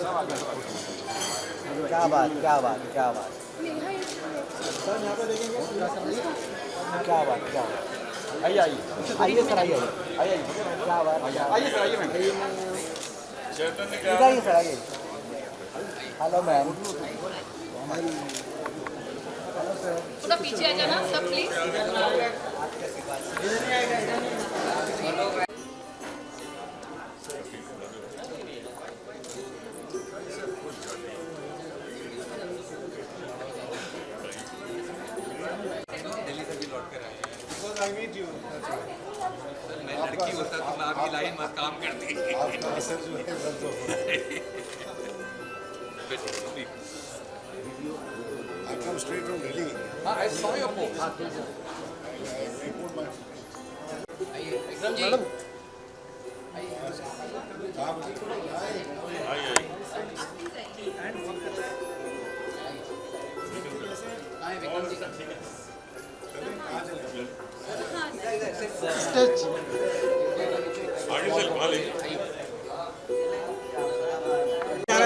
क्या बात, क्या बात, क्या बात, क्या बात, क्या बात। आइए आइए आइए सर, आइए आइए, क्या बात, आइए सर, आइए मैम, इधर आइए सर, आइए। Hello ma'am. थोड़ा पीछे आ जाना सब प्लीज। मैं लड़की होता तो मैं आपकी लाइन मत काम करती। आपका असर जो है रद्द हो गया। I come straight from Delhi. I saw your post. Madam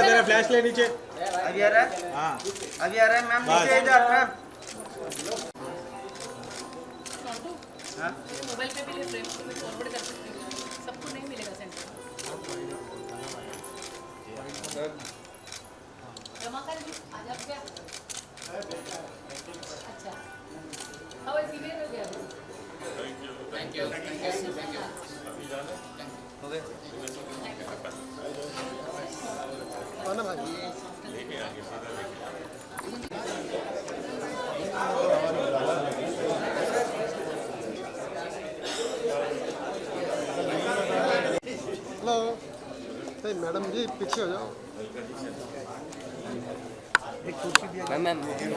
तेरा फ्लैश ले नीचे अभी आ रहा है? हाँ अभी आ रहा है मैम, नीचे इधर मैम। मोबाइल पे भी ले फ्रेम फॉरवर्ड कर सकते हो, सबको नहीं मिलेगा सेंटर। जमा कर दी आज आप क्या? अच्छा हाउ इज क्लियर हो गया? Thank you thank you thank you. Okay कौन भाई हेलो मैडम जी पीछे हो जाओ। मैम वीडियो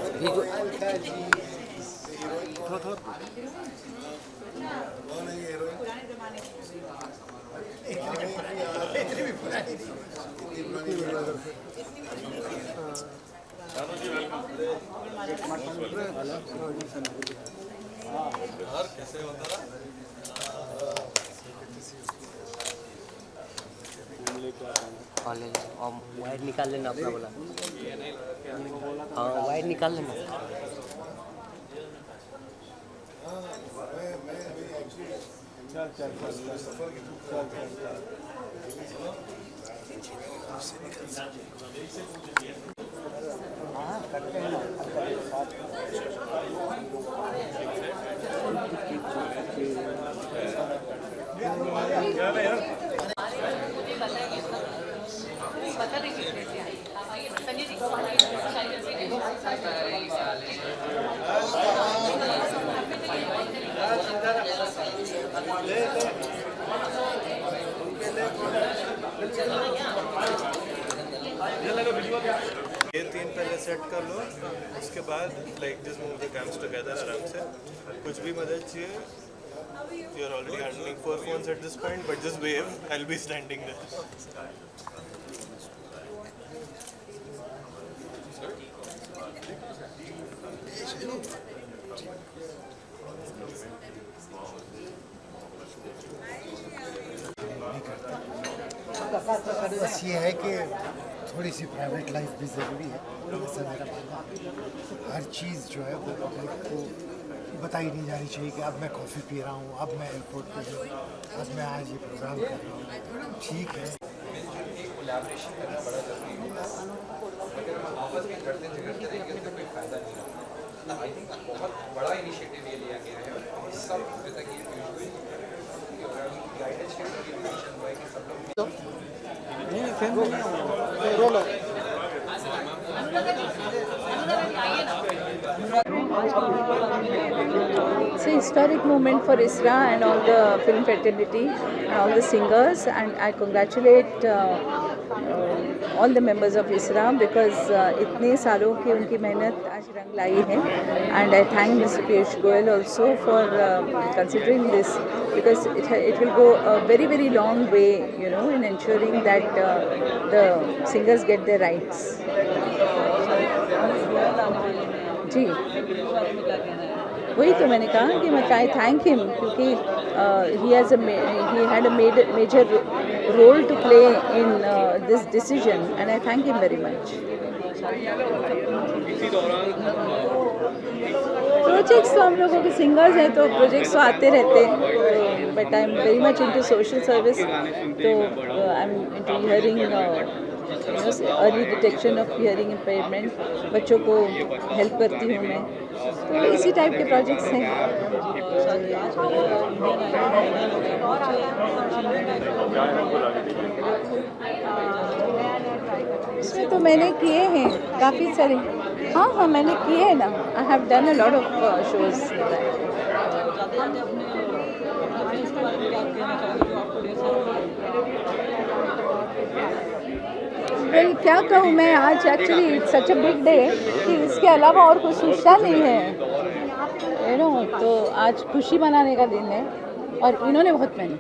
थोड़ा थोड़ा पुराने जमाने के कैसे होता रहा? कॉलेज और वायर निकाल लेना अपना बोला। हाँ वायर निकाल लेना। हाँ करते हैं ना। बता देंगे कैसे आइए। आप आइए संजय जी को ये तीन पहले सेट कर लो, उसके बाद like just move the cams together आराम से। कुछ भी मदद चाहिए, you are already handling 4 phones at this point, but just wave, I'll be standing there. बस ये है कि थोड़ी सी प्राइवेट लाइफ भी ज़रूरी है, ऐसा मेरा मानना है। हर चीज़ जो है वो पब्लिक को बताई नहीं जानी चाहिए कि अब मैं कॉफ़ी पी रहा हूँ, अब मैं एयरपोर्ट पे हूँ, अब मैं आज ये प्रोग्राम कर रहा हूँ। ठीक है, कोलैबोरेशन करना बड़ा जरूरी है। अगर हम आपस में करते रहेंगे तो कोई फायदा नहीं होगा। आई थिंक बहुत बड़ा इनिशिएटिव ये लिया गया है और सब जैसा कि गाइडेंस के एजुकेशन हुआ है कि सब लोग It's a historic moment for ISRA and all the film fraternity and all the singers, and I congratulate all the members of ISRA because इतने सालों की उनकी मेहनत आज रंग लाई है, and I thank Mr. Piyush Goyal also for considering this because it will go a very very long way, you know, in ensuring that the singers get their rights. जी वही तो मैंने कहा कि मैं आई थैंक हिम क्योंकि he had a major role to play in this decision and I thank him very much. Projects तो हम लोगों के सिंगर्स हैं तो प्रोजेक्ट्स तो आते रहते हैं, but I am very much into social service, तो I am into hearing early detection of hearing impairment, बच्चों को हेल्प करती हूँ मैं, तो इसी टाइप के प्रोजेक्ट्स हैं। इसमें तो मैंने किए हैं काफ़ी सारे, हाँ मैंने किए हैं ना, I have done a lot of shows. Well क्या कहूँ मैं, आज actually it's such a big day कि इसके अलावा और कुछ सोचता नहीं है, यू नो, तो आज खुशी मनाने का दिन है और इन्होंने बहुत मेहनत,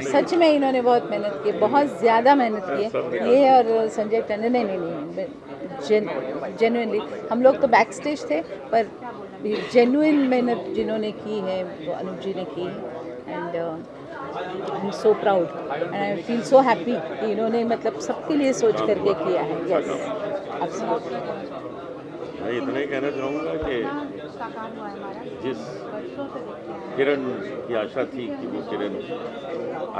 सच में इन्होंने बहुत मेहनत की, बहुत ज़्यादा मेहनत की है ये और संजय टंडन। नहीं जेन्युइनली हम लोग तो बैक स्टेज थे, पर जेन्युइन मेहनत जिन्होंने की है वो अनुप जी ने की है, and I am so proud and I feel so happy कि इन्होंने मतलब सबके लिए सोच करके किया है। Yes absolutely. मैं इतना ही कहना चाहूँगा कि जिस किरण की आशा थी कि वो किरण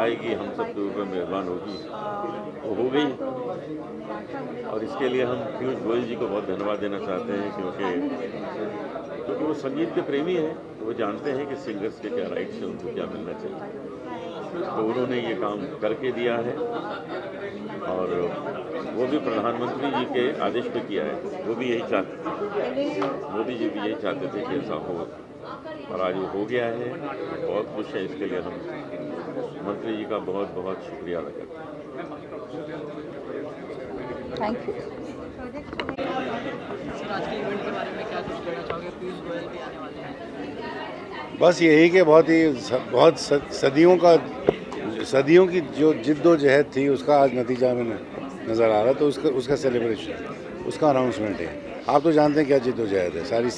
आएगी, हम सब के ऊपर मेहरबान होगी, वो हो गई, और इसके लिए हम पीयूष गोयल जी को बहुत धन्यवाद देना चाहते हैं क्योंकि वो संगीत के प्रेमी हैं, तो वो जानते हैं कि सिंगर्स के क्या राइट्स हैं, उनको क्या मिलना चाहिए, तो उन्होंने ये काम करके दिया है और वो भी प्रधानमंत्री जी के आदेश पे किया है, वो भी यही चाहते थे, मोदी जी भी यही चाहते थे कि ऐसा हो, और आज वो हो गया है, बहुत खुश है, इसके लिए हम मंत्री जी का बहुत बहुत शुक्रिया अदा करते हैं। Thank you. बस यही कि बहुत सदियों की जो जिद्दोजहद थी उसका आज नतीजा में नज़र आ रहा, तो उसका सेलिब्रेशन, उसका अनाउंसमेंट है। आप तो जानते हैं क्या जिद्दोजहद है सारी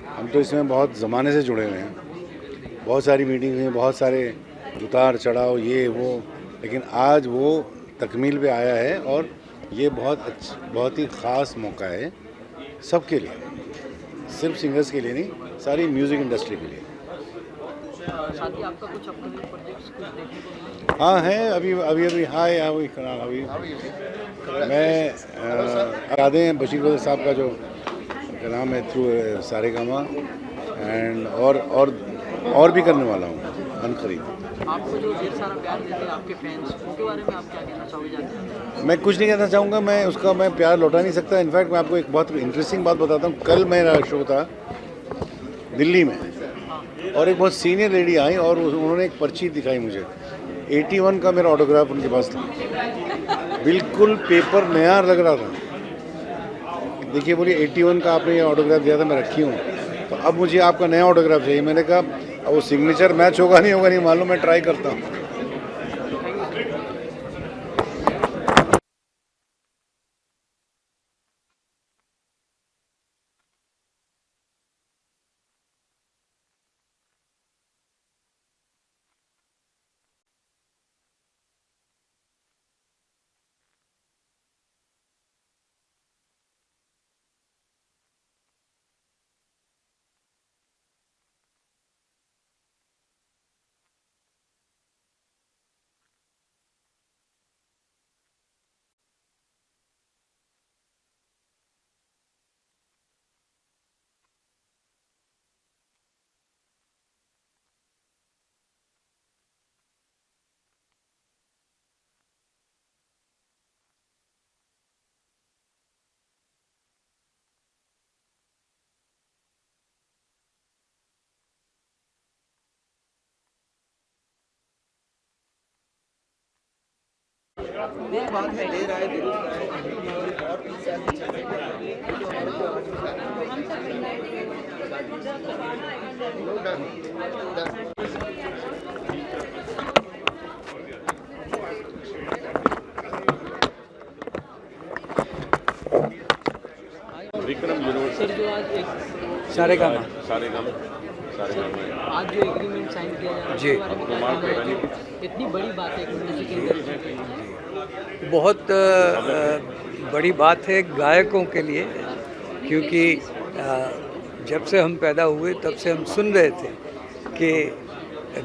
हम तो इसमें बहुत ज़माने से जुड़े हुए हैं, बहुत सारी मीटिंग हुई, बहुत सारे उतार चढ़ाव ये वो, लेकिन आज वो तकमील पे आया है और ये बहुत ही ख़ास मौका है सबके लिए, सिर्फ सिंगर्स के लिए नहीं, सारी म्यूज़िक इंडस्ट्री के लिए। साथ ही आपका कुछ अपकमिंग प्रोजेक्ट्स कुछ देखने को मिले? हाँ है, अभी मैं यादें हैं बशीर साहब का जो का नाम है थ्रू सारेगामा, एंड और भी करने वाला हूँ अनखरीद। आपको जो ढेर सारा प्यार देते हैं आपके फैंस, उनके बारे में आप क्या कहना चाहोगे जाते हैं? मैं कुछ नहीं कहना चाहूँगा, मैं प्यार लौटा नहीं सकता। इनफैक्ट मैं आपको एक बहुत इंटरेस्टिंग बात बताता हूँ। कल मेरा शो था दिल्ली में और एक बहुत सीनियर लेडी आई और उन्होंने एक पर्ची दिखाई मुझे, 81 का मेरा ऑटोग्राफ उनके पास था, बिल्कुल पेपर नया लग रहा था। देखिए बोलिए 81 का आपने ये ऑटोग्राफ दिया था, मैं रखी हूँ, तो अब मुझे आपका नया ऑटोग्राफ चाहिए। मैंने कहा अब वो सिग्नेचर मैच होगा नहीं मालूम, मैं ट्राई करता हूँ। सारे काम में आज जो एग्रीमेंट साइन किया जा रहा है जी। उसके बारे में क्या कहना है? इतनी बड़ी बात है एक म्यूजिक इंडस्ट्री बहुत बड़ी बात है गायकों के लिए, क्योंकि जब से हम पैदा हुए तब से हम सुन रहे थे कि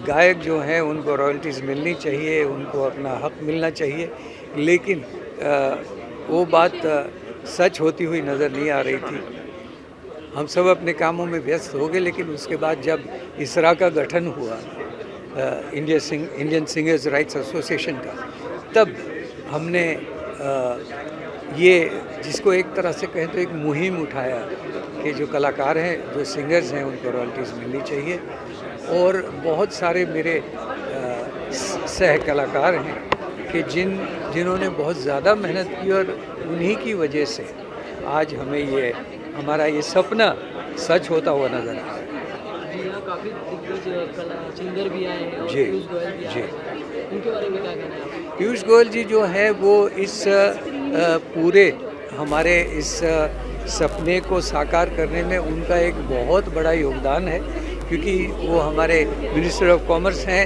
गायक जो हैं उनको रॉयल्टीज़ मिलनी चाहिए, उनको अपना हक मिलना चाहिए, लेकिन वो बात सच होती हुई नज़र नहीं आ रही थी। हम सब अपने कामों में व्यस्त हो गए, लेकिन उसके बाद जब इसरा का गठन हुआ, इंडियन सिंगर्स राइट्स एसोसिएशन का, तब हमने ये जिसको एक तरह से कहें तो एक मुहिम उठाया कि जो कलाकार हैं, जो सिंगर्स हैं, उनको रॉयल्टीज़ मिलनी चाहिए। और बहुत सारे मेरे सह कलाकार हैं कि जिन्होंने बहुत ज़्यादा मेहनत की और उन्हीं की वजह से आज हमें हमारा ये सपना सच होता हुआ नज़र आ रहा है। जी हाँ, काफ़ी दिग्गज सिंगर भी आए हैं और जी, पीयूष गोयल भी आए जी। हैं, उनके बारे में क्या कहना है आपका? पीयूष गोयल जी जो है वो इस पूरे हमारे इस सपने को साकार करने में उनका एक बहुत बड़ा योगदान है, क्योंकि वो हमारे मिनिस्टर ऑफ कॉमर्स हैं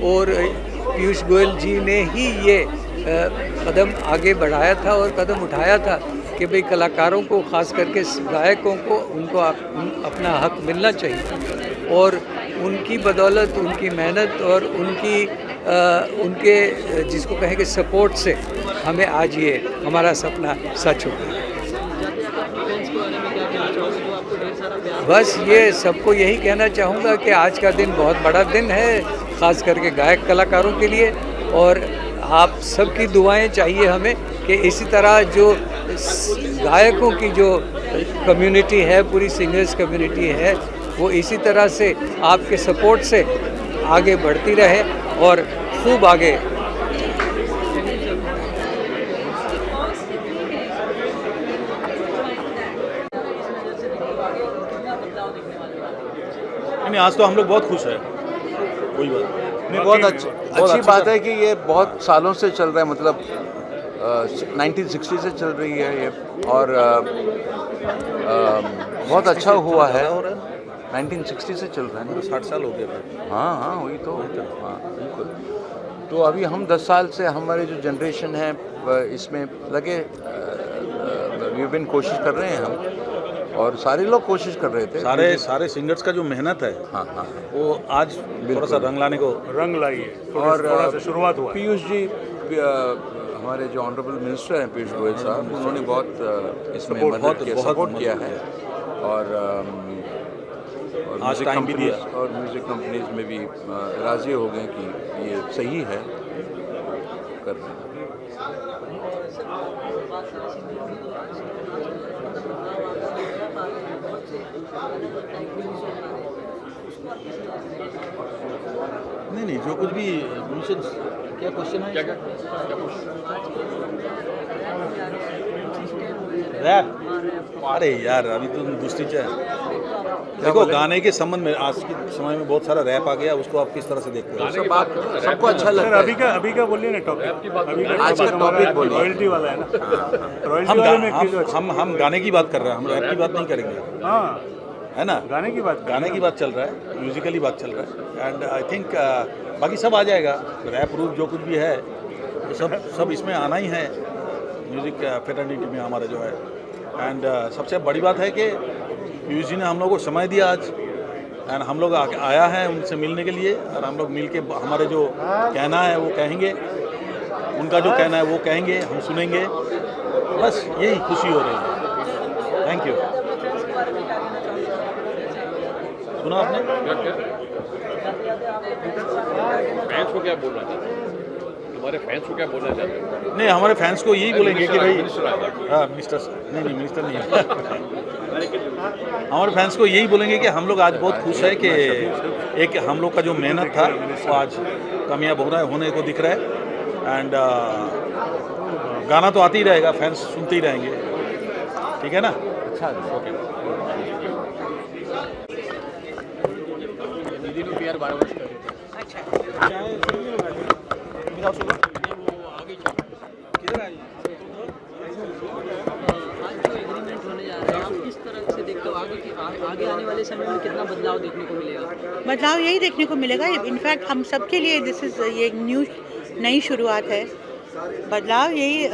और पीयूष गोयल जी ने ही ये कदम आगे बढ़ाया था और कदम उठाया था कि भाई कलाकारों को, ख़ास करके गायकों को, उनको अपना हक मिलना चाहिए। और उनकी बदौलत, उनकी मेहनत और उनके जिसको कहें कि सपोर्ट से हमें आज ये हमारा सपना सच हो गया। बस ये सबको यही कहना चाहूँगा कि आज का दिन बहुत बड़ा दिन है, ख़ास करके गायक कलाकारों के लिए, और आप सबकी दुआएं चाहिए हमें कि इसी तरह जो गायकों की जो कम्युनिटी है, पूरी सिंगर्स कम्युनिटी है, वो इसी तरह से आपके सपोर्ट से आगे बढ़ती रहे और खूब आगे। नहीं, आज तो हम लोग बहुत खुश हैं, कोई बात नहीं, बहुत अच्छी बात है कि ये बहुत सालों से चल रहा है, मतलब 1960 से चल रही है ये, और बहुत अच्छा हुआ है। 1960 से चल रहा है ना, 60 साल हो गए। हाँ, वही तो, हाँ बिल्कुल। तो अभी हम 10 साल से हमारे जो जनरेशन है इसमें लगे, विभिन्न कोशिश कर रहे हैं हम, और सारे लोग कोशिश कर रहे थे। सारे सिंगर्स का जो मेहनत है, हाँ, वो आज थोड़ा सा रंग लाने को रंग लाई है, और थोड़ा सा शुरुआत हुआ। पीयूष जी, हमारे जो ऑनरेबल मिनिस्टर हैं पीयूष गोयल साहब, उन्होंने बहुत इसमें मदद किया, सपोर्ट किया है, और आज टाइम भी दिया, और म्यूज़िक कंपनीज में भी राज़ी हो गए कि ये सही है कर रहे हैं। नहीं, जो कुछ भी क्या क्वेश्चन है, क्या रैप? अरे यार, अभी तो दूसरी चाहे। देखो, गाने के संबंध में आज के समय में बहुत सारा रैप आ गया, उसको आप किस तरह से देखते हो? सबको अच्छा लगता है। अभी का बोलिए ना टॉपिक, आज का टॉपिक बोलिए। रॉयल्टी वाला है ना। हम गाने की बात कर रहे हैं, हम रैप की बात नहीं करेंगे, है ना? गाने की बात चल रहा है, म्यूजिकली बात चल रहा है, एंड आई थिंक बाकी सब आ जाएगा। रैप रूप जो कुछ भी है, तो सब इसमें आना ही है, म्यूज़िक फ्रेटर्निटी में हमारा जो है। एंड सबसे बड़ी बात है कि पीयूष जी ने हम लोग को समय दिया आज, एंड हम लोग आया है उनसे मिलने के लिए, और हम लोग मिल के हमारे जो कहना है वो कहेंगे, उनका जो कहना है वो कहेंगे, हम सुनेंगे, बस यही खुशी हो रही है। Thank you. सुना आपने? फैंस को क्या बोलना चाहते हैं? हमारे फैंस को क्या बोलना चाहते हैं? नहीं, हमारे फैंस को यही बोलेंगे कि भाई, हाँ, मिनिस्टर नहीं, मिनिस्टर नहीं हमारे फैंस को यही बोलेंगे कि हम लोग आज बहुत खुश है कि एक हम लोग का जो मेहनत था वो आज कामयाब होने को दिख रहा है। एंड गाना तो आते ही रहेगा, फैंस सुनते ही रहेंगे, ठीक है ना? अच्छा, ओके। आगे आने वाले समय में कितना बदलाव देखने को मिलेगा? बदलाव यही देखने को मिलेगा। इनफैक्ट हम सब के लिए दिस इज़ ये नई शुरुआत है। बदलाव यही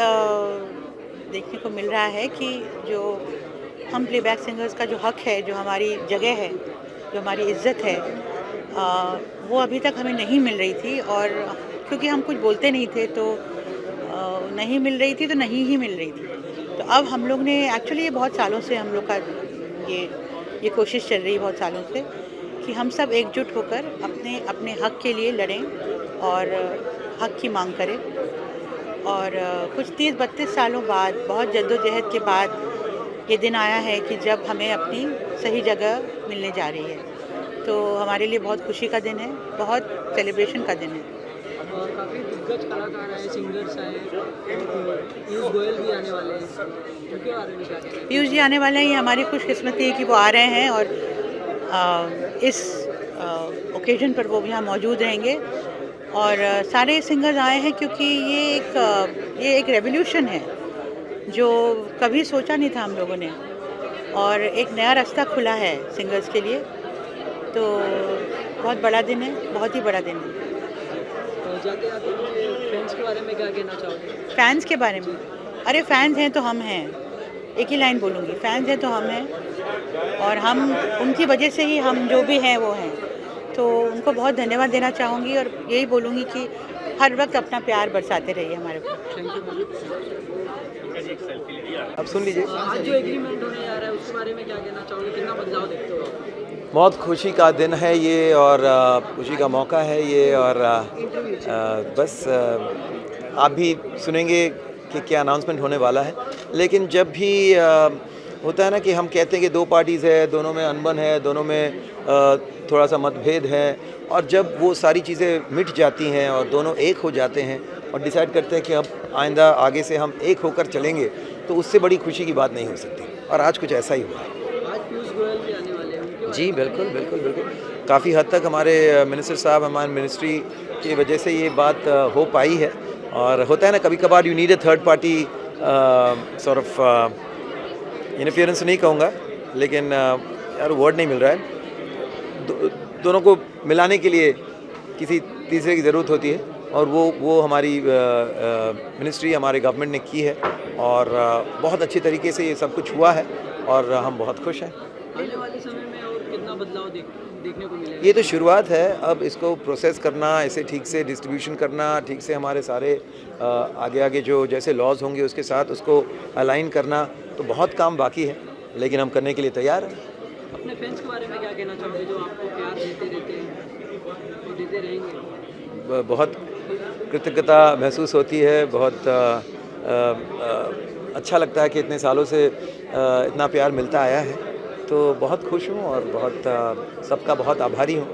देखने को मिल रहा है कि जो हम प्लेबैक सिंगर्स का जो हक है, जो हमारी जगह है, जो हमारी इज्जत है, वो अभी तक हमें नहीं मिल रही थी। और क्योंकि हम कुछ बोलते नहीं थे तो नहीं मिल रही थी, तो नहीं ही मिल रही थी। तो अब हम लोग ने एक्चुअली, ये बहुत सालों से हम लोग का ये कोशिश चल रही है, बहुत सालों से, कि हम सब एकजुट होकर अपने अपने हक के लिए लड़ें और हक की मांग करें। और कुछ 30-32 सालों बाद, बहुत जद्दोजहद के बाद ये दिन आया है कि जब हमें अपनी सही जगह मिलने जा रही है। तो हमारे लिए बहुत खुशी का दिन है, बहुत सेलिब्रेशन का दिन है। काफ़ी दिग्गज कलाकार आए, सिंगर्स आए, पीयूष गोयल भी आने वाले हैं, उनके बारे में क्या कहना है? पीयूष जी आने वाले हैं, ये हमारी खुशकिस्मती है कि वो आ रहे हैं और इस ओकेजन पर वो यहाँ मौजूद रहेंगे। और सारे सिंगर्स आए हैं क्योंकि ये एक रेवोल्यूशन है जो कभी सोचा नहीं था हम लोगों ने, और एक नया रास्ता खुला है सिंगर्स के लिए। तो बहुत बड़ा दिन है, बहुत ही बड़ा दिन है। जाते आते फैंस के बारे में क्या कहना चाहोगे? फैंस के बारे में, अरे फैंस हैं तो हम हैं, एक ही लाइन बोलूँगी, फैंस हैं तो हम हैं। और हम उनकी वजह से ही हम जो भी हैं वो हैं। तो उनको बहुत धन्यवाद देना चाहूँगी और यही बोलूँगी कि हर वक्त अपना प्यार बरसाते रहिए हमारे को। अब सुन लीजिए, आज जो एग्रीमेंट होने जा रहा है उसके बारे में क्या कहना चाहोगे? कितना बदलाव देखते हो? बहुत खुशी का दिन है ये, और खुशी का मौका है ये, और बस आप भी सुनेंगे कि क्या अनाउंसमेंट होने वाला है। लेकिन जब भी होता है ना कि हम कहते हैं कि दो पार्टीज़ है, दोनों में अनबन है, दोनों में थोड़ा सा मतभेद है, और जब वो सारी चीज़ें मिट जाती हैं और दोनों एक हो जाते हैं और डिसाइड करते हैं कि अब आइंदा आगे से हम एक होकर चलेंगे, तो उससे बड़ी खुशी की बात नहीं हो सकती। और आज कुछ ऐसा ही हुआ है। आज पीयूष गोयल भी आने वाले हैं। जी बिल्कुल बिल्कुल बिल्कुल। काफ़ी हद तक हमारे मिनिस्टर साहब, हमारे मिनिस्ट्री की वजह से ये बात हो पाई है। और होता है ना, कभी कभार you need a third party sort of interference, नहीं कहूँगा, लेकिन यार वर्ड नहीं मिल रहा है, दोनों को मिलाने के लिए किसी तीसरे की ज़रूरत होती है, और वो हमारी मिनिस्ट्री, हमारे गवर्नमेंट ने की है, और बहुत अच्छे तरीके से ये सब कुछ हुआ है, और हम बहुत खुश हैं। आने वाले समय में और कितना बदलाव देखने को मिलेगा? ये तो शुरुआत है, अब इसको प्रोसेस करना, इसे ठीक से डिस्ट्रीब्यूशन करना, ठीक से हमारे सारे आगे जो जैसे लॉज होंगे उसके साथ उसको अलाइन करना, तो बहुत काम बाकी है, लेकिन हम करने के लिए तैयार हैं। अपने फैंस के बारे में क्या कहना चाहोगे जो आपको प्यार देते रहते हैं, तो देते रहेंगे? बहुत कृतज्ञता महसूस होती है, बहुत अच्छा लगता है कि इतने सालों से इतना प्यार मिलता आया है, तो बहुत खुश हूँ और बहुत सबका बहुत आभारी हूँ।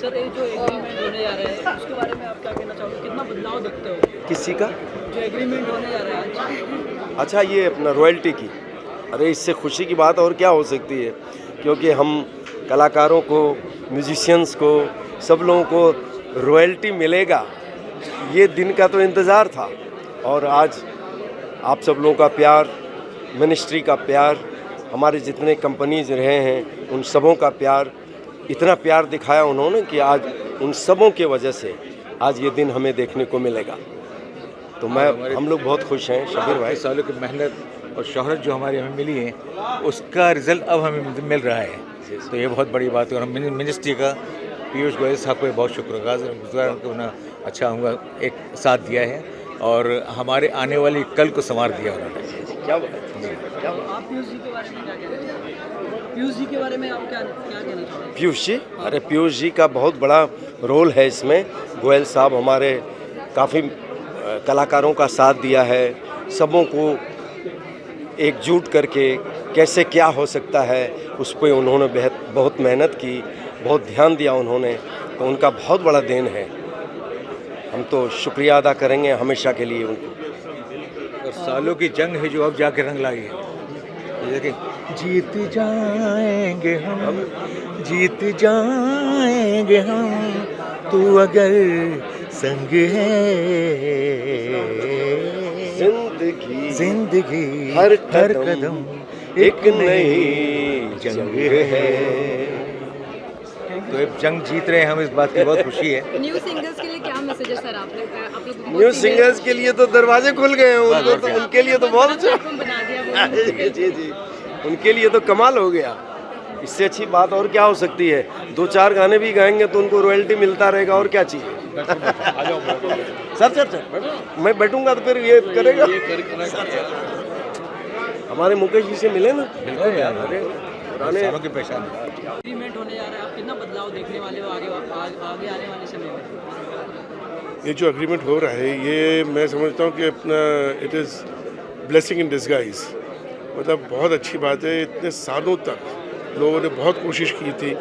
सर, ये जो एग्रीमेंट होने जा रहा है उसके बारे में आप क्या कहना चाहोगे? कितना बदलाव देखते हो? किसी का जो एग्रीमेंट होने जा रहा है आज? अच्छा, ये अपना रॉयल्टी की, अरे इससे खुशी की बात और क्या हो सकती है, क्योंकि हम कलाकारों को, म्यूजिशियंस को, सब लोगों को रॉयल्टी मिलेगा, ये दिन का तो इंतज़ार था। और आज आप सब लोगों का प्यार, मिनिस्ट्री का प्यार, हमारे जितने कंपनीज रहे हैं उन सबों का प्यार, इतना प्यार दिखाया उन्होंने कि आज उन सबों के वजह से आज ये दिन हमें देखने को मिलेगा। तो हम लोग बहुत खुश हैं शबीर भाई। सालों की मेहनत और शोहरत जो हमारी हमें मिली है, उसका रिजल्ट अब हमें मिल रहा है, तो ये बहुत बड़ी बात है। और हम मिनिस्ट्री का, पीयूष गोयल साहब को बहुत शुक्रगुजार कि उन्होंने अच्छा हुआ एक साथ दिया है और हमारे आने वाली कल को संवार दिया उन्होंने। क्या आप पीयूष जी के बारे में क्या कहना चाहोगे? पीयूष जी के बारे में आप क्या कहना चाहोगे? पीयूष जी, अरे पीयूष जी का बहुत बड़ा रोल है इसमें। गोयल साहब हमारे काफ़ी कलाकारों का साथ दिया है, सबों को एकजुट करके कैसे क्या हो सकता है उस पर उन्होंने बहुत मेहनत की, बहुत ध्यान दिया उन्होंने, तो उनका बहुत बड़ा देन है। हम तो शुक्रिया अदा करेंगे हमेशा के लिए उनको। और सालों की जंग है जो अब जाके रंग लाई है। जीत जाएंगे हम, जीत जाएंगे हम, तू अगर संग है जिंदगी हर कदम एक नई जंग है। तो एक जंग जीत रहे हैं हम, इस बात की बहुत खुशी है। न्यू सिंगर्स के लिए क्या मैसेज है सर आप लोग? न्यू सिंगर्स के लिए तो दरवाजे खुल गए हैं, उनको तो उनके लिए तो बहुत अच्छा जी, उनके लिए तो कमाल हो गया। इससे अच्छी बात और क्या हो सकती है? 2-4 गाने भी गाएंगे तो उनको रॉयल्टी मिलता रहेगा, और क्या चाहिए? सर मैं बैठूंगा तो फिर ये करेगा। हमारे मुकेश जी से मिले ना? बिल्कुल यार, पुराने सालों की पहचान। एग्रीमेंट होने जा रहा है, आप कितना बदलाव देखने वाले हो आगे आने वाले समय में? ये जो एग्रीमेंट हो रहा है, ये मैं समझता हूँ कि अपना it is blessing in disguise. मतलब बहुत अच्छी बात है। इतने सालों तक लोगों ने बहुत कोशिश की थी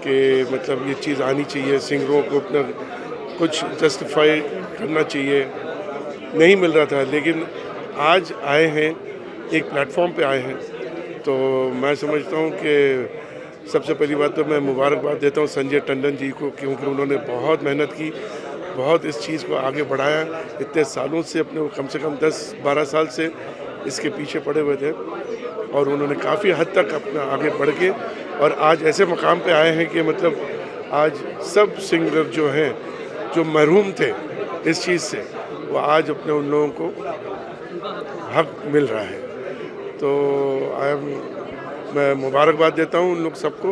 कि मतलब ये चीज़ आनी चाहिए, सिंगरों को अपना कुछ जस्टिफाई करना चाहिए, नहीं मिल रहा था। लेकिन आज आए हैं, एक प्लेटफॉर्म पे आए हैं, तो मैं समझता हूँ कि सबसे पहली बात तो मैं मुबारकबाद देता हूँ संजय टंडन जी को, क्योंकि उन्होंने बहुत मेहनत की, बहुत इस चीज़ को आगे बढ़ाया। इतने सालों से अपने कम से कम 10-12 साल से इसके पीछे पड़े हुए थे, और उन्होंने काफ़ी हद तक अपना आगे बढ़ के और आज ऐसे मकाम पे आए हैं कि मतलब आज सब सिंगर जो हैं, जो महरूम थे इस चीज़ से, वो आज अपने उन लोगों को हक मिल रहा है। तो मैं मुबारकबाद देता हूँ उन लोग सबको,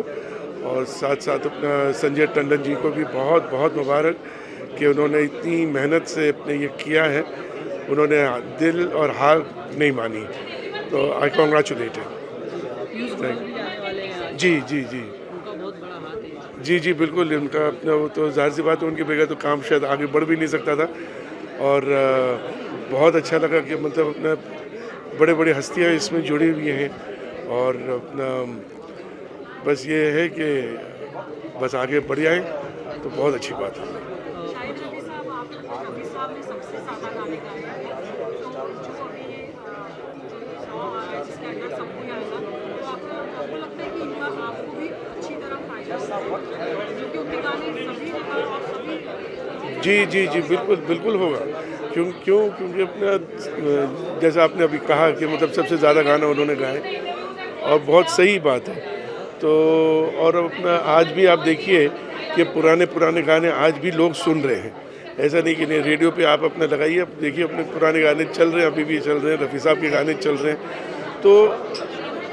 और साथ साथ अपना संजय टंडन जी को भी बहुत बहुत मुबारक कि उन्होंने इतनी मेहनत से अपने ये किया है। उन्होंने दिल और हार नहीं मानी, तो आई कॉन्ग्रेचुलेट जी जी जी जी जी बिल्कुल। उनका अपना वो तो जाहिर सी बात है, उनके बगैर तो काम शायद आगे बढ़ भी नहीं सकता था। और बहुत अच्छा लगा कि मतलब अपना बड़े बड़े हस्तियाँ इसमें जुड़ी हुई हैं, और अपना बस ये है कि बस आगे बढ़ आए तो बहुत अच्छी बात है। जी जी जी बिल्कुल बिल्कुल होगा। क्योंकि अपना जैसा आपने अभी कहा कि मतलब सबसे ज़्यादा गाना उन्होंने गाए, और बहुत सही बात है। तो और अपना आज भी आप देखिए कि पुराने गाने आज भी लोग सुन रहे हैं। ऐसा नहीं कि नहीं, रेडियो पे आप अपना लगाइए, आप देखिए अपने पुराने गाने चल रहे हैं, अभी भी चल रहे हैं, रफ़ी साहब के गाने चल रहे हैं। तो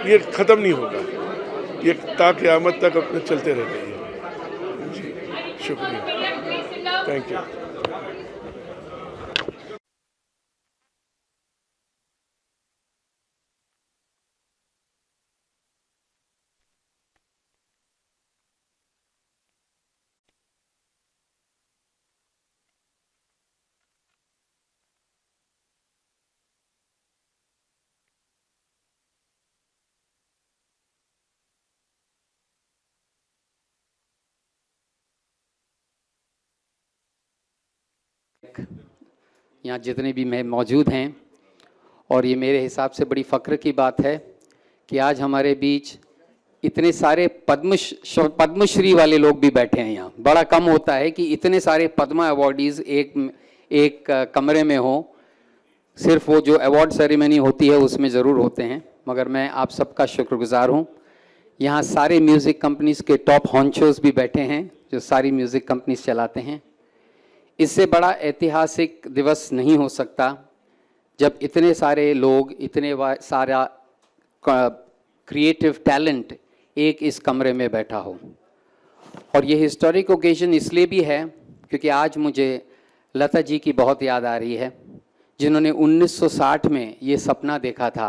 ये ख़त्म नहीं होगा, ये क़यामत तक अपने चलते रहते हैं। जी शुक्रिया, थैंक यू। यहाँ जितने भी मैं मौजूद हैं, और ये मेरे हिसाब से बड़ी फ़ख्र की बात है कि आज हमारे बीच इतने सारे पद्मश्री वाले लोग भी बैठे हैं। यहाँ बड़ा कम होता है कि इतने सारे पद्मा अवॉर्डीज़ एक कमरे में हों। सिर्फ वो जो अवार्ड सेरेमनी होती है उसमें ज़रूर होते हैं, मगर मैं आप सबका शुक्रगुज़ार हूँ। यहाँ सारे म्यूज़िक कंपनीज़ के टॉप हॉन्चोज़ भी बैठे हैं जो सारी म्यूज़िक कंपनीज़ चलाते हैं। इससे बड़ा ऐतिहासिक दिवस नहीं हो सकता जब इतने सारे लोग, इतने सारा क्रिएटिव टैलेंट एक इस कमरे में बैठा हो। और ये हिस्टोरिक ओकेजन इसलिए भी है क्योंकि आज मुझे लता जी की बहुत याद आ रही है, जिन्होंने 1960 में ये सपना देखा था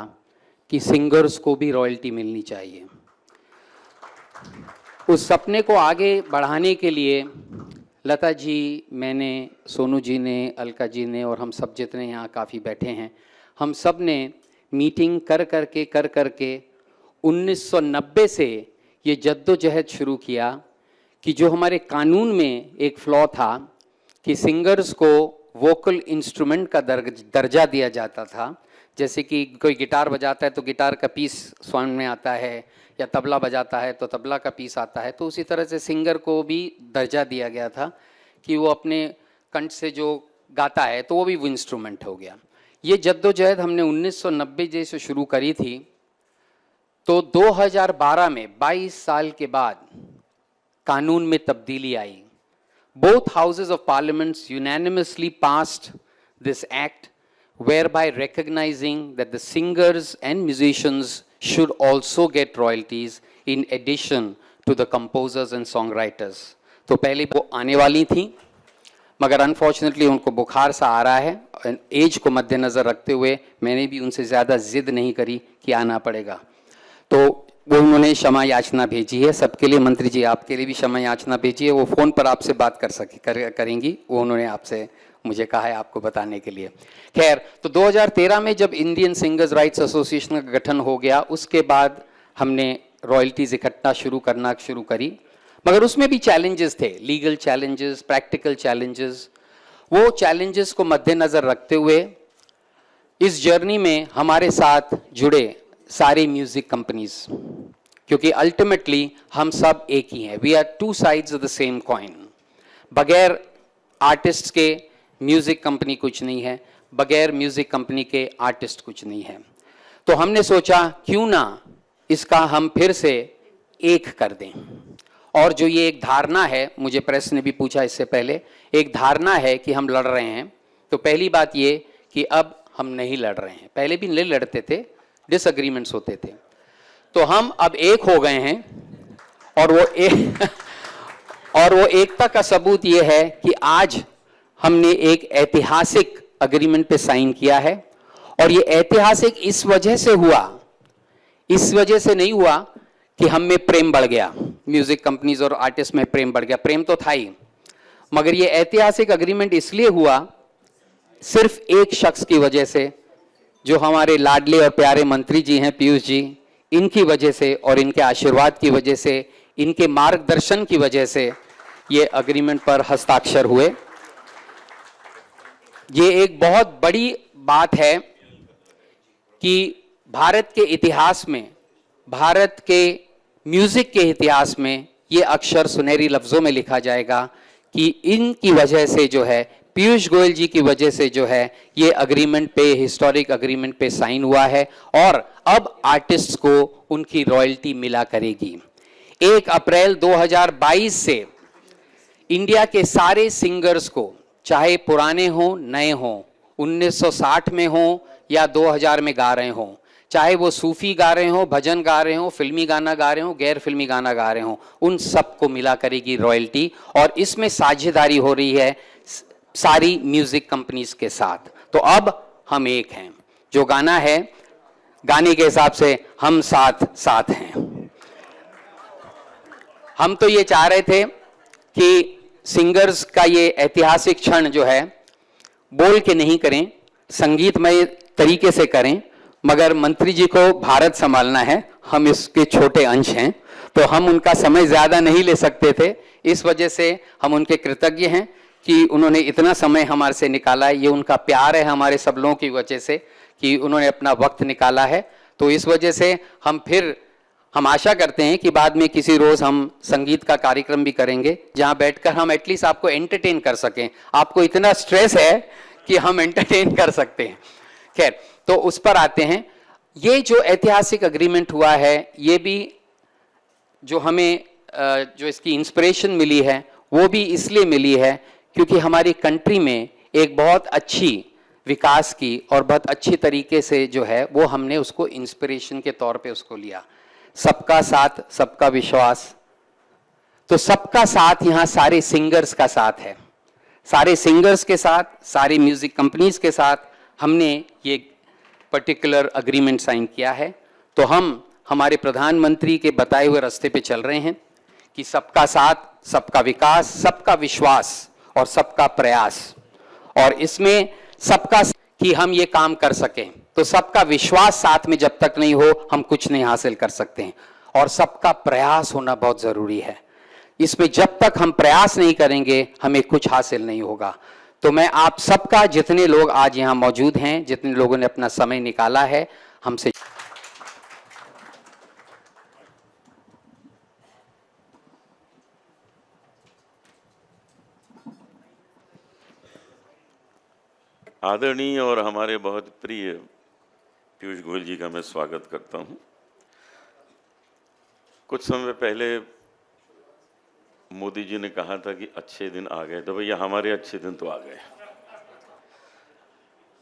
कि सिंगर्स को भी रॉयल्टी मिलनी चाहिए। उस सपने को आगे बढ़ाने के लिए लता जी, मैंने, सोनू जी ने, अलका जी ने और हम सब जितने यहाँ काफ़ी बैठे हैं, हम सब ने मीटिंग कर करके 1990 से ये जद्दोजहद शुरू किया कि जो हमारे कानून में एक फ्लॉ था कि सिंगर्स को वोकल इंस्ट्रूमेंट का दर्जा दिया जाता था। जैसे कि कोई गिटार बजाता है तो गिटार का पीस सॉन्ग में आता है, या तबला बजाता है तो तबला का पीस आता है, तो उसी तरह से सिंगर को भी दर्जा दिया गया था कि वो अपने कंठ से जो गाता है तो वो भी वो इंस्ट्रूमेंट हो गया। ये जद्दोजहद हमने 1990 जैसे शुरू करी थी, तो 2012 में 22 साल के बाद कानून में तब्दीली आई। Both houses of parliaments unanimously passed this act, whereby recognizing that the singers and musicians should also get royalties in addition to the composers and songwriters. तो पहले वो आने वाली थी, मगर अनफॉर्चुनेटली उनको बुखार सा आ रहा है। एज को मद्देनज़र रखते हुए मैंने भी उनसे ज़्यादा ज़िद नहीं करी कि आना पड़ेगा, तो वो उन्होंने क्षमा याचना भेजी है सबके लिए। मंत्री जी आपके लिए भी क्षमा याचना भेजी है, वो फ़ोन पर आपसे बात करेंगी, वो उन्होंने आपसे मुझे कहा है आपको बताने के लिए। खैर, तो 2013 में जब इंडियन सिंगर्स राइट्स एसोसिएशन का गठन हो गया, उसके बाद हमने रॉयल्टीज़ इकट्ठा करना शुरू करी, मगर उसमें भी चैलेंजेस थे, लीगल चैलेंजेस, प्रैक्टिकल चैलेंजेस। वो चैलेंजेस को मद्देनज़र रखते हुए इस जर्नी में हमारे साथ जुड़े सारी म्यूज़िक कंपनीज, क्योंकि अल्टीमेटली हम सब एक ही हैं, we are two sides of the same coin. बगैर आर्टिस्ट के म्यूज़िक कंपनी कुछ नहीं है, बगैर म्यूज़िक कंपनी के आर्टिस्ट कुछ नहीं है। तो हमने सोचा क्यों ना इसका हम फिर से एक कर दें। और जो ये एक धारणा है, मुझे प्रेस ने भी पूछा इससे पहले, एक धारणा है कि हम लड़ रहे हैं, तो पहली बात ये कि अब हम नहीं लड़ रहे हैं। पहले भी नहीं लड़ते थे, डिसएग्रीमेंट्स होते थे, तो हम अब एक हो गए हैं। और वो एकता का सबूत ये है कि आज हमने एक ऐतिहासिक एग्रीमेंट पे साइन किया है। और ये ऐतिहासिक इस वजह से हुआ, इस वजह से नहीं हुआ कि हम में प्रेम बढ़ गया, म्यूजिक कंपनीज और आर्टिस्ट में प्रेम बढ़ गया, प्रेम तो था ही, मगर ये ऐतिहासिक एग्रीमेंट इसलिए हुआ सिर्फ एक शख्स की वजह से, जो हमारे लाडले और प्यारे मंत्री जी हैं पीयूष जी, इनकी वजह से और इनके आशीर्वाद की वजह से, इनके मार्गदर्शन की वजह से ये एग्रीमेंट पर हस्ताक्षर हुए। ये एक बहुत बड़ी बात है कि भारत के इतिहास में, भारत के म्यूजिक के इतिहास में ये अक्षर सुनहरी लफ्जों में लिखा जाएगा कि इनकी वजह से जो है, पीयूष गोयल जी की वजह से जो है, ये एग्रीमेंट पे, हिस्टोरिक एग्रीमेंट पे साइन हुआ है। और अब आर्टिस्ट्स को उनकी रॉयल्टी मिला करेगी। 1 अप्रैल 2022 से इंडिया के सारे सिंगर्स को, चाहे पुराने हों नए हों, 1960 में हों या 2000 में गा रहे हों, चाहे वो सूफी गा रहे हों, भजन गा रहे हों, फिल्मी गाना गा रहे हों, गैर फिल्मी गाना गा रहे हों, उन सबको मिला करेगी रॉयल्टी। और इसमें साझेदारी हो रही है सारी म्यूजिक कंपनीज के साथ। तो अब हम एक हैं, जो गाना है, गाने के हिसाब से हम साथ साथ हैं। हम तो ये चाह रहे थे कि सिंगर्स का ये ऐतिहासिक क्षण जो है बोल के नहीं करें, संगीतमय तरीके से करें, मगर मंत्री जी को भारत संभालना है, हम इसके छोटे अंश हैं, तो हम उनका समय ज़्यादा नहीं ले सकते थे। इस वजह से हम उनके कृतज्ञ हैं कि उन्होंने इतना समय हमारे से निकाला है। ये उनका प्यार है हमारे सब लोगों की वजह से कि उन्होंने अपना वक्त निकाला है। तो इस वजह से हम आशा करते हैं कि बाद में किसी रोज़ हम संगीत का कार्यक्रम भी करेंगे, जहां बैठकर हम एटलीस्ट आपको एंटरटेन कर सकें। आपको इतना स्ट्रेस है कि हम एंटरटेन कर सकते हैं। खैर, तो उस पर आते हैं। ये जो ऐतिहासिक एग्रीमेंट हुआ है, ये भी जो हमें जो इसकी इंस्पिरेशन मिली है, वो भी इसलिए मिली है क्योंकि हमारी कंट्री में एक बहुत अच्छी विकास की और बहुत अच्छी तरीके से जो है वो हमने उसको इंस्पिरेशन के तौर पे उसको लिया। सबका साथ सबका विश्वास, तो सबका साथ यहाँ सारे सिंगर्स का साथ है। सारे सिंगर्स के साथ, सारे म्यूजिक कंपनीज के साथ हमने ये पर्टिकुलर एग्रीमेंट साइन किया है। तो हम हमारे प्रधानमंत्री के बताए हुए रास्ते पे चल रहे हैं कि सबका साथ, सबका विकास, सबका विश्वास और सबका प्रयास। और इसमें सबका कि हम ये काम कर सकें, तो सबका विश्वास साथ में जब तक नहीं हो हम कुछ नहीं हासिल कर सकते हैं। और सबका प्रयास होना बहुत ज़रूरी है। इसमें जब तक हम प्रयास नहीं करेंगे हमें कुछ हासिल नहीं होगा। तो मैं आप सबका, जितने लोग आज यहाँ मौजूद हैं, जितने लोगों ने अपना समय निकाला है हमसे, आदरणीय और हमारे बहुत प्रिय पीयूष गोयल जी का मैं स्वागत करता हूं। कुछ समय पहले मोदी जी ने कहा था कि अच्छे दिन आ गए, तो भैया हमारे अच्छे दिन तो आ गए,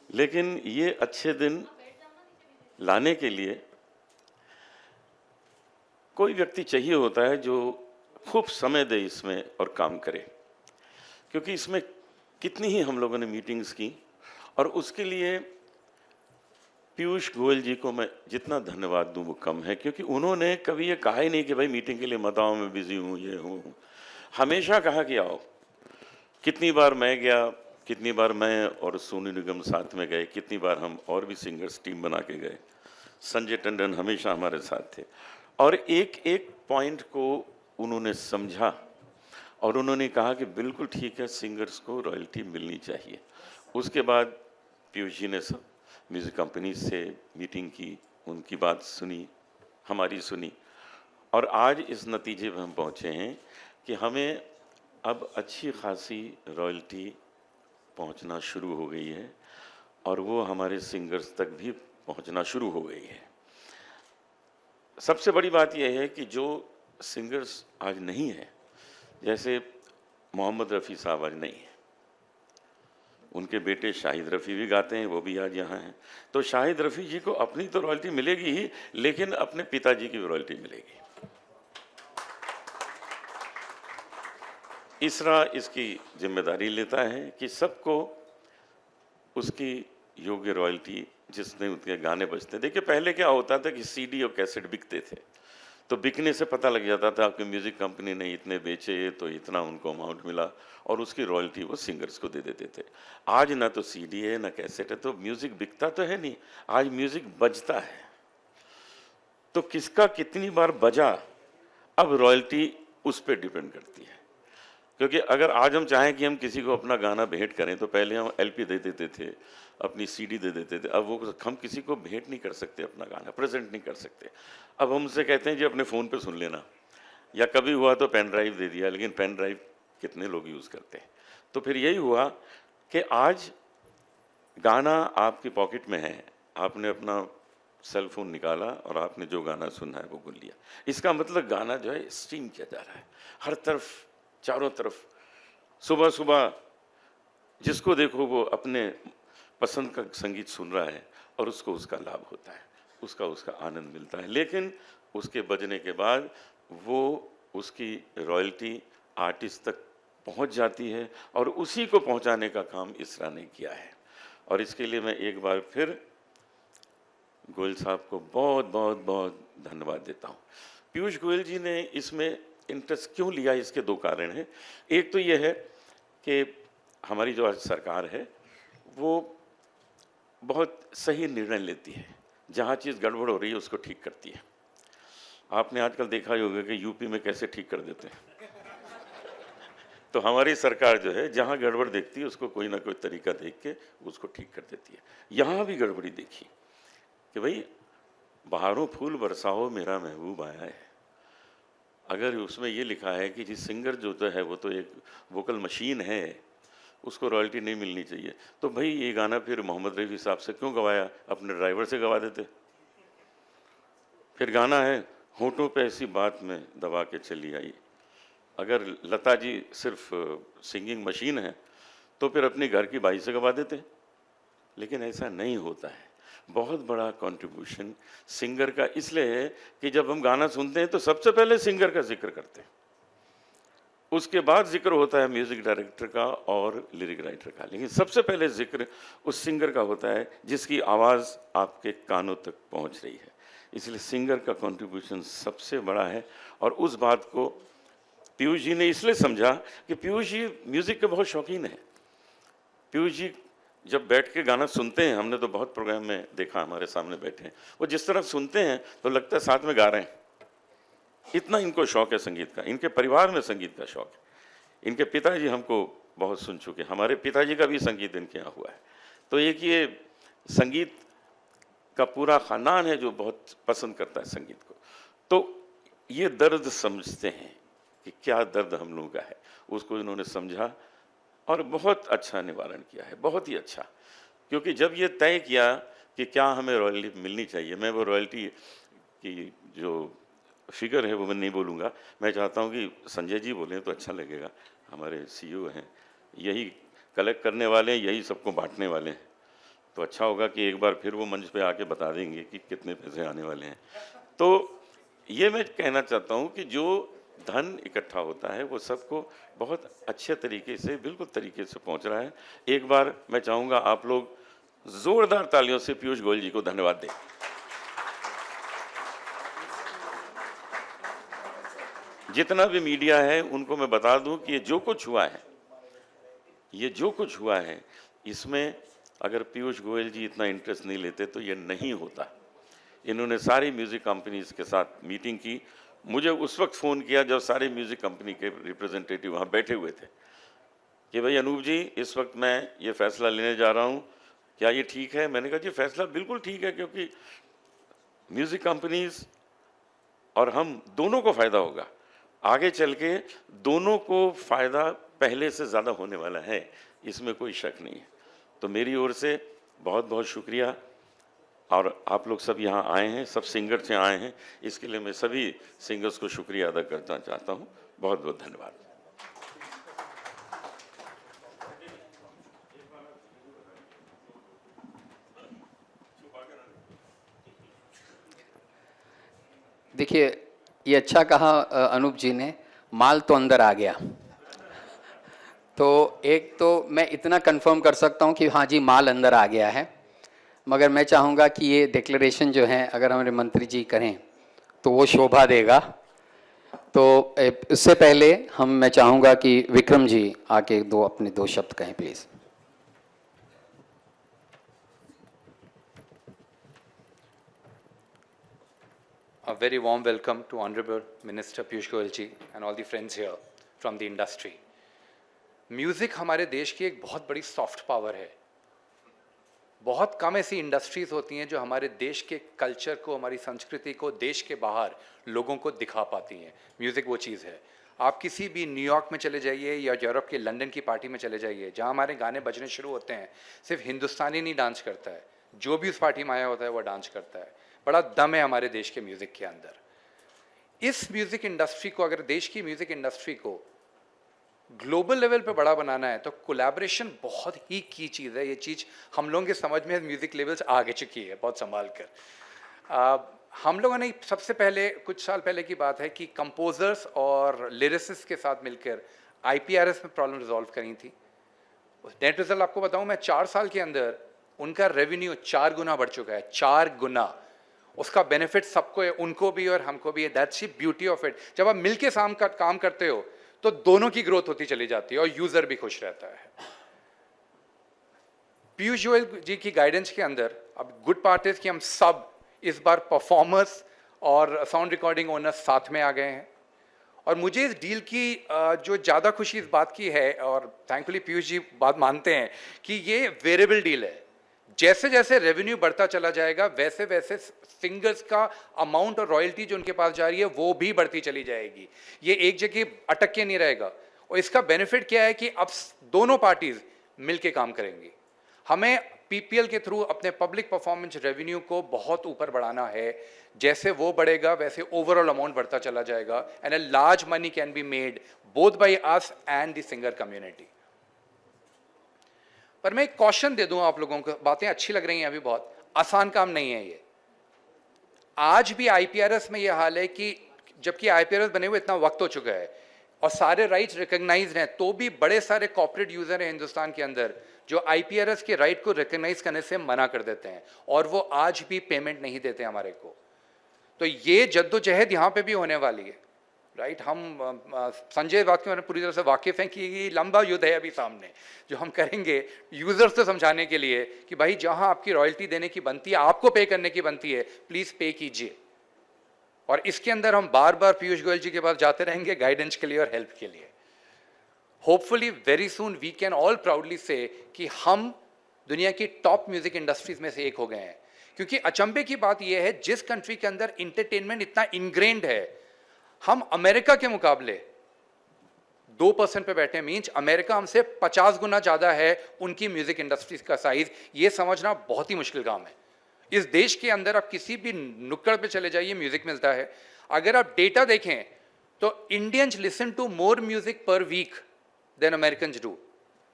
लेकिन ये अच्छे दिन लाने के लिए कोई व्यक्ति चाहिए होता है जो खूब समय दे इसमें और काम करे, क्योंकि इसमें कितनी ही हम लोगों ने मीटिंग्स की और उसके लिए पीयूष गोयल जी को मैं जितना धन्यवाद दूं वो कम है, क्योंकि उन्होंने कभी ये कहा ही नहीं कि भाई मीटिंग के लिए मत आओ, मैं बिजी हूँ, ये हूँ। हमेशा कहा कि आओ। कितनी बार मैं गया, कितनी बार मैं और सोनू निगम साथ में गए, कितनी बार हम और भी सिंगर्स टीम बना के गए। संजय टंडन हमेशा हमारे साथ थे और एक एक पॉइंट को उन्होंने समझा और उन्होंने कहा कि बिल्कुल ठीक है, सिंगर्स को रॉयल्टी मिलनी चाहिए। उसके बाद पीयूष जी ने सब म्यूज़िक कंपनी से मीटिंग की, उनकी बात सुनी, हमारी सुनी और आज इस नतीजे पर हम पहुँचे हैं कि हमें अब अच्छी खासी रॉयल्टी पहुँचना शुरू हो गई है और वो हमारे सिंगर्स तक भी पहुँचना शुरू हो गई है। सबसे बड़ी बात यह है कि जो सिंगर्स आज नहीं है, जैसे मोहम्मद रफ़ी साहब आज नहीं है, उनके बेटे शाहिद रफ़ी भी गाते हैं, वो भी आज यहाँ हैं। तो शाहिद रफ़ी जी को अपनी तो रॉयल्टी मिलेगी ही, लेकिन अपने पिताजी की भी रॉयल्टी मिलेगी। इसरा इसकी जिम्मेदारी लेता है कि सबको उसकी योग्य रॉयल्टी, जिसने उनके गाने बजते। देखिए पहले क्या होता था कि सीडी और कैसेट बिकते थे, तो बिकने से पता लग जाता था आपकी म्यूज़िक कंपनी ने इतने बेचे तो इतना उनको अमाउंट मिला और उसकी रॉयल्टी वो सिंगर्स को दे देते थे। आज ना तो सीडी है ना कैसेट है, तो म्यूज़िक बिकता तो है नहीं, आज म्यूज़िक बजता है। तो किसका कितनी बार बजा, अब रॉयल्टी उस पर डिपेंड करती है। क्योंकि अगर आज हम चाहें कि हम किसी को अपना गाना भेंट करें, तो पहले हम एलपी दे देते थे, अपनी सीडी दे देते थे। अब वो हम किसी को भेंट नहीं कर सकते, अपना गाना प्रेजेंट नहीं कर सकते। अब हम उनसे कहते हैं जी अपने फ़ोन पे सुन लेना, या कभी हुआ तो पेन ड्राइव दे दिया, लेकिन पेन ड्राइव कितने लोग यूज़ करते हैं। तो फिर यही हुआ कि आज गाना आपकी पॉकेट में है, आपने अपना सेल फोन निकाला और आपने जो गाना सुनना है वो सुन लिया। इसका मतलब गाना जो है स्ट्रीम किया जा रहा है हर तरफ, चारों तरफ। सुबह सुबह जिसको देखो वो अपने पसंद का संगीत सुन रहा है और उसको उसका लाभ होता है, उसका आनंद मिलता है। लेकिन उसके बजने के बाद वो उसकी रॉयल्टी आर्टिस्ट तक पहुंच जाती है और उसी को पहुंचाने का काम इसरा ने किया है। और इसके लिए मैं एक बार फिर गोयल साहब को बहुत बहुत बहुत धन्यवाद देता हूं। पीयूष गोयल जी ने इसमें इंटरेस्ट क्यों लिया, इसके दो कारण हैं। एक तो ये है कि हमारी जो आज सरकार है वो बहुत सही निर्णय लेती है, जहाँ चीज़ गड़बड़ हो रही है उसको ठीक करती है। आपने आजकल देखा ही होगा कि यूपी में कैसे ठीक कर देते हैं। तो हमारी सरकार जो है जहाँ गड़बड़ देखती है उसको कोई ना कोई तरीका देख के उसको ठीक कर देती है। यहाँ भी गड़बड़ी देखी कि भाई बहारों फूल बरसाओ मेरा महबूब आया है। अगर उसमें ये लिखा है कि जिस सिंगर जो तो है वो तो एक वोकल मशीन है, उसको रॉयल्टी नहीं मिलनी चाहिए, तो भाई ये गाना फिर मोहम्मद रफ़ी साहब से क्यों गवाया, अपने ड्राइवर से गवा देते। फिर गाना है होठों पे ऐसी बात में दबा के चली आई। अगर लता जी सिर्फ सिंगिंग मशीन है तो फिर अपने घर की बाई से गवा देते, लेकिन ऐसा नहीं होता है। बहुत बड़ा कंट्रीब्यूशन सिंगर का इसलिए है कि जब हम गाना सुनते हैं तो सबसे पहले सिंगर का जिक्र करते हैं, उसके बाद जिक्र होता है म्यूज़िक डायरेक्टर का और लिरिक राइटर का, लेकिन सबसे पहले जिक्र उस सिंगर का होता है जिसकी आवाज़ आपके कानों तक पहुंच रही है। इसलिए सिंगर का कंट्रीब्यूशन सबसे बड़ा है। और उस बात को पीयूष जी ने इसलिए समझा कि पीयूष जी म्यूज़िक के बहुत शौकीन हैं। पीयूष जी जब बैठ के गाना सुनते हैं, हमने तो बहुत प्रोग्राम में देखा, हमारे सामने बैठे हैं, वो जिस तरह सुनते हैं तो लगता है साथ में गा रहे हैं। इतना इनको शौक़ है संगीत का, इनके परिवार में संगीत का शौक़ है। इनके पिताजी हमको बहुत सुन चुके, हमारे पिताजी का भी संगीत इनके यहाँ हुआ है। तो एक ये संगीत का पूरा ख़ानदान है जो बहुत पसंद करता है संगीत को। तो ये दर्द समझते हैं कि क्या दर्द हम लोगों का है, उसको इन्होंने समझा और बहुत अच्छा निवारण किया है, बहुत ही अच्छा। क्योंकि जब ये तय किया कि क्या हमें रॉयल्टी मिलनी चाहिए, मैं वो रॉयल्टी की जो फिगर है वो मैं नहीं बोलूँगा, मैं चाहता हूँ कि संजय जी बोलें तो अच्छा लगेगा, हमारे सीईओ हैं, यही कलेक्ट करने वाले हैं, यही सबको बांटने वाले हैं, तो अच्छा होगा कि एक बार फिर वो मंच पे आके बता देंगे कि कितने पैसे आने वाले हैं। तो ये मैं कहना चाहता हूँ कि जो धन इकट्ठा होता है वो सबको बहुत अच्छे तरीके से, बिल्कुल तरीके से पहुँच रहा है। एक बार मैं चाहूँगा आप लोग जोरदार तालियों से पीयूष गोयल जी को धन्यवाद दें। जितना भी मीडिया है उनको मैं बता दूं कि ये जो कुछ हुआ है, ये जो कुछ हुआ है, इसमें अगर पीयूष गोयल जी इतना इंटरेस्ट नहीं लेते तो ये नहीं होता। इन्होंने सारी म्यूज़िक कंपनीज के साथ मीटिंग की, मुझे उस वक्त फ़ोन किया जब सारे म्यूज़िक कंपनी के रिप्रेजेंटेटिव वहाँ बैठे हुए थे कि भाई अनूप जी, इस वक्त मैं ये फ़ैसला लेने जा रहा हूँ, क्या ये ठीक है? मैंने कहा जी फ़ैसला बिल्कुल ठीक है, क्योंकि म्यूज़िक कंपनीज और हम दोनों को फ़ायदा होगा, आगे चल के दोनों को फ़ायदा पहले से ज़्यादा होने वाला है, इसमें कोई शक नहीं है। तो मेरी ओर से बहुत बहुत शुक्रिया, और आप लोग सब यहाँ आए हैं, सब सिंगर से आए हैं, इसके लिए मैं सभी सिंगर्स को शुक्रिया अदा करना चाहता हूँ। बहुत बहुत धन्यवाद। देखिए, ये अच्छा कहा अनूप जी ने, माल तो अंदर आ गया। तो एक तो मैं इतना कंफर्म कर सकता हूँ कि हाँ जी माल अंदर आ गया है, मगर मैं चाहूँगा कि ये डिक्लेरेशन जो है अगर हमारे मंत्री जी करें तो वो शोभा देगा। तो इससे पहले मैं चाहूँगा कि विक्रम जी आके अपने दो शब्द कहें please. A very warm welcome to Honorable Minister Piyush Goyal ji and all the friends here from the industry. Music हमारे देश की एक बहुत बड़ी सॉफ्ट पावर है। बहुत कम ऐसी इंडस्ट्रीज़ होती हैं जो हमारे देश के कल्चर को, हमारी संस्कृति को देश के बाहर लोगों को दिखा पाती हैं। म्यूज़िक वो चीज़ है। आप किसी भी न्यूयॉर्क में चले जाइए या यूरोप के लंदन की पार्टी में चले जाइए, जहाँ हमारे गाने बजने शुरू होते हैं, सिर्फ हिंदुस्तानी नहीं डांस करता है, जो भी उस पार्टी में आया होता है वो डांस करता है। बड़ा दम है हमारे देश के म्यूज़िक के अंदर। इस म्यूज़िक इंडस्ट्री को, अगर देश की म्यूज़िक इंडस्ट्री को ग्लोबल लेवल पे बड़ा बनाना है तो कोलैबोरेशन बहुत ही की चीज़ है। ये चीज़ हम लोगों के समझ में म्यूज़िक लेवल्स आगे चुकी है बहुत संभाल कर। हम लोगों ने सबसे पहले, कुछ साल पहले की बात है, कि कंपोजर्स और लिरिसिस्ट के साथ मिलकर IPRS में प्रॉब्लम रिजॉल्व करी थी। नेट रिजल्ट आपको बताऊं मैं, 4 साल के अंदर उनका रेवेन्यू 4 गुना बढ़ चुका है, 4 गुना। उसका बेनिफिट सबको है, उनको भी और हमको भी है। That's the beauty of it. जब आप मिलके काम करते हो तो दोनों की ग्रोथ होती चली जाती है और यूजर भी खुश रहता है। पीयूष गोयल जी की गाइडेंस के अंदर अब गुड पार्ट है कि हम सब इस बार परफॉर्मर्स और साउंड रिकॉर्डिंग ओनर्स साथ में आ गए हैं। और मुझे इस डील की जो ज़्यादा खुशी इस बात की है, और थैंकफुली पीयूष जी बात मानते हैं, कि ये वेरिएबल डील है। जैसे जैसे रेवेन्यू बढ़ता चला जाएगा वैसे वैसे सिंगर्स का अमाउंट और रॉयल्टी जो उनके पास जा रही है वो भी बढ़ती चली जाएगी। ये एक जगह अटक के नहीं रहेगा। और इसका बेनिफिट क्या है कि अब दोनों पार्टीज मिलके काम करेंगी। हमें PPL के थ्रू अपने पब्लिक परफॉर्मेंस रेवेन्यू को बहुत ऊपर बढ़ाना है। जैसे वो बढ़ेगा वैसे ओवरऑल अमाउंट बढ़ता चला जाएगा, and a large money can be made both by us and the singer community. पर मैं एक कॉशन दे दूं आप लोगों को, बातें अच्छी लग रही हैं, अभी बहुत आसान काम नहीं है ये। आज भी IPRS में ये हाल है कि जबकि IPRS बने हुए इतना वक्त हो चुका है और सारे राइट्स रिकॉग्नाइज्ड हैं, तो भी बड़े सारे कॉर्पोरेट यूजर हैं हिंदुस्तान के अंदर जो IPRS के राइट को रिकॉग्नाइज करने से मना कर देते हैं, और वो आज भी पेमेंट नहीं देते हमारे को। तो ये जद्दोजहद यहाँ पे भी होने वाली है, राइट। हम संजय बात के पूरी तरह से वाकिफ़ हैं कि ये लंबा युद्ध है अभी सामने, जो हम करेंगे यूजर्स को समझाने के लिए कि भाई जहाँ आपकी रॉयल्टी देने की बनती है, आपको पे करने की बनती है, प्लीज़ पे कीजिए। और इसके अंदर हम बार बार पीयूष गोयल जी के पास जाते रहेंगे गाइडेंस के लिए और हेल्प के लिए। Hopefully very soon we can all proudly say कि हम दुनिया की टॉप म्यूजिक इंडस्ट्रीज में से एक हो गए हैं। क्योंकि अचंभे की बात यह है, जिस कंट्री के अंदर इंटरटेनमेंट इतना इनग्रेन्ड है, हम अमेरिका के मुकाबले 2% पे बैठे हैं, मीन्स अमेरिका हमसे 50 गुना ज़्यादा है उनकी म्यूज़िक इंडस्ट्री का साइज। ये समझना बहुत ही मुश्किल काम है। इस देश के अंदर आप किसी भी नुक्कड़ पे चले जाइए, म्यूज़िक मिलता है। अगर आप डेटा देखें तो Indians listen to more music per week than Americans do,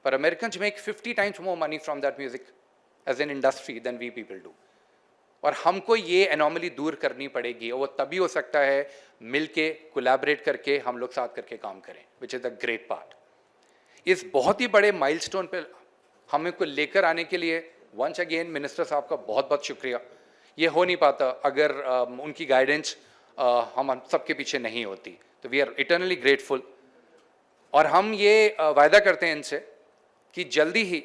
पर Americans make 50 times more money from that music as an industry than we people do. और हमको ये एनॉमली दूर करनी पड़ेगी, और वो तभी हो सकता है मिलके कोलैबोरेट करके हम लोग साथ करके काम करें, which is the great part. इस बहुत ही बड़े माइलस्टोन पे हमें को लेकर आने के लिए वंस अगेन मिनिस्टर साहब का बहुत बहुत शुक्रिया। ये हो नहीं पाता अगर उनकी गाइडेंस हम सबके पीछे नहीं होती, तो वी आर इटर्नली ग्रेटफुल। और हम ये वायदा करते हैं इनसे कि जल्दी ही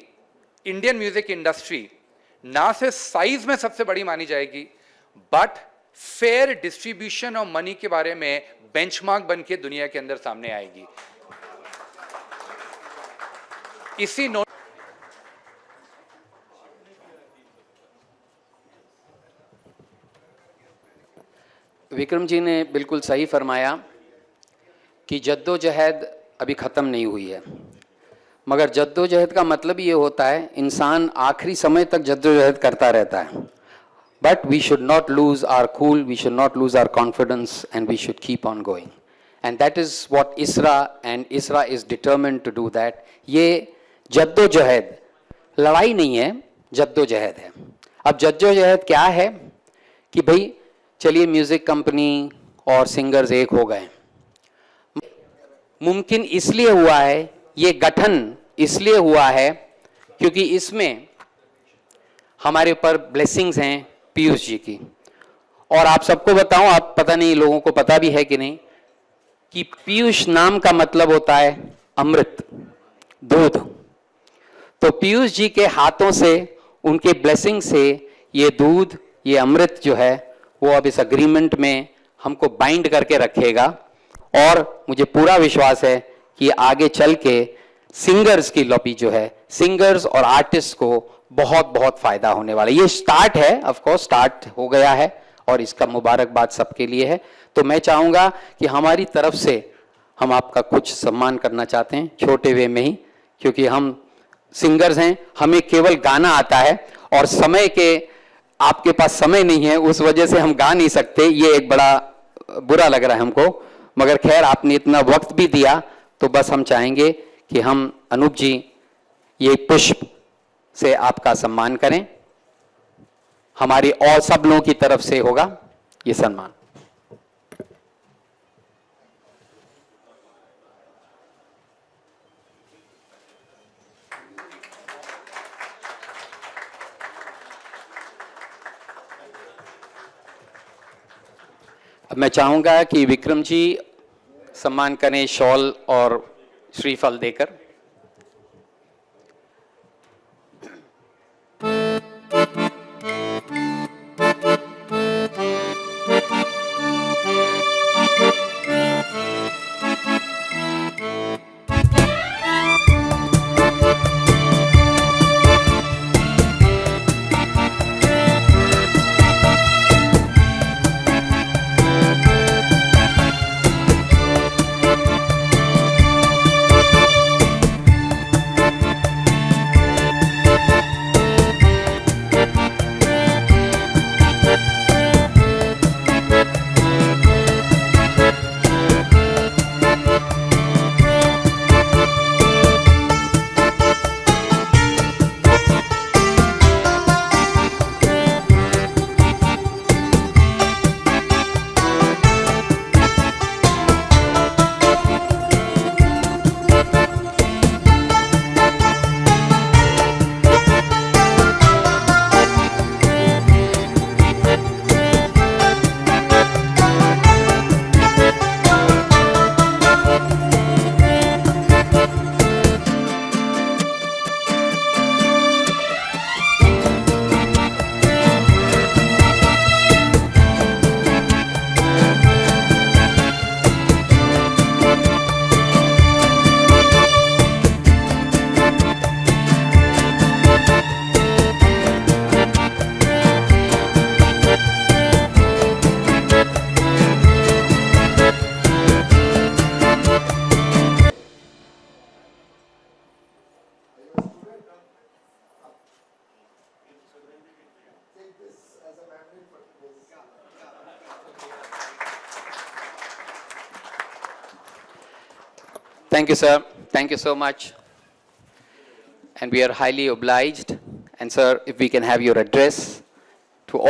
इंडियन म्यूज़िक इंडस्ट्री ना से साइज में सबसे बड़ी मानी जाएगी, but fair distribution of money के बारे में बेंचमार्क बन के दुनिया के अंदर सामने आएगी। इसी नोट विक्रम जी ने बिल्कुल सही फरमाया कि जद्दोजहद अभी ख़त्म नहीं हुई है, मगर जद्दोजहद का मतलब ये होता है इंसान आखिरी समय तक जद्दोजहद करता रहता है। But we should not lose our cool, we should not lose our confidence, and we should keep on going, and that is what ISRO is determined to do that. ये जद्दोजहद लड़ाई नहीं है, जद्दोजहद है। अब जद्दोजहद क्या है कि भाई चलिए म्यूज़िक कंपनी और सिंगर्स एक हो गए, मुमकिन इसलिए हुआ है, ये गठन इसलिए हुआ है क्योंकि इसमें हमारे ऊपर ब्लेसिंग्स हैं पीयूष जी की। और आप सबको बताऊं, आप पता नहीं लोगों को पता भी है कि नहीं, कि पीयूष नाम का मतलब होता है अमृत, दूध। तो पीयूष जी के हाथों से, उनके ब्लेसिंग से ये दूध, ये अमृत जो है वो अब इस अग्रीमेंट में हमको बाइंड करके रखेगा। और मुझे पूरा विश्वास है कि आगे चल के सिंगर्स की लॉबी जो है, सिंगर्स और आर्टिस्ट को बहुत बहुत फायदा होने वाला है। ये स्टार्ट है, ऑफ कोर्स स्टार्ट हो गया है, और इसका मुबारकबाद सबके लिए है। तो मैं चाहूँगा कि हमारी तरफ से हम आपका कुछ सम्मान करना चाहते हैं, छोटे वे में ही, क्योंकि हम सिंगर्स हैं, हमें केवल गाना आता है और समय के, आपके पास समय नहीं है, उस वजह से हम गा नहीं सकते। ये एक बड़ा बुरा लग रहा है हमको, मगर खैर आपने इतना वक्त भी दिया, तो बस हम चाहेंगे कि हम अनूप जी ये पुष्प से आपका सम्मान करें। हमारी और सब लोगों की तरफ से होगा ये सम्मान। अब मैं चाहूँगा कि विक्रम जी सम्मान करें शॉल और श्रीफल देकर। Thank you, sir. Thank you so much. And we are highly obliged. And sir, if we can have your address.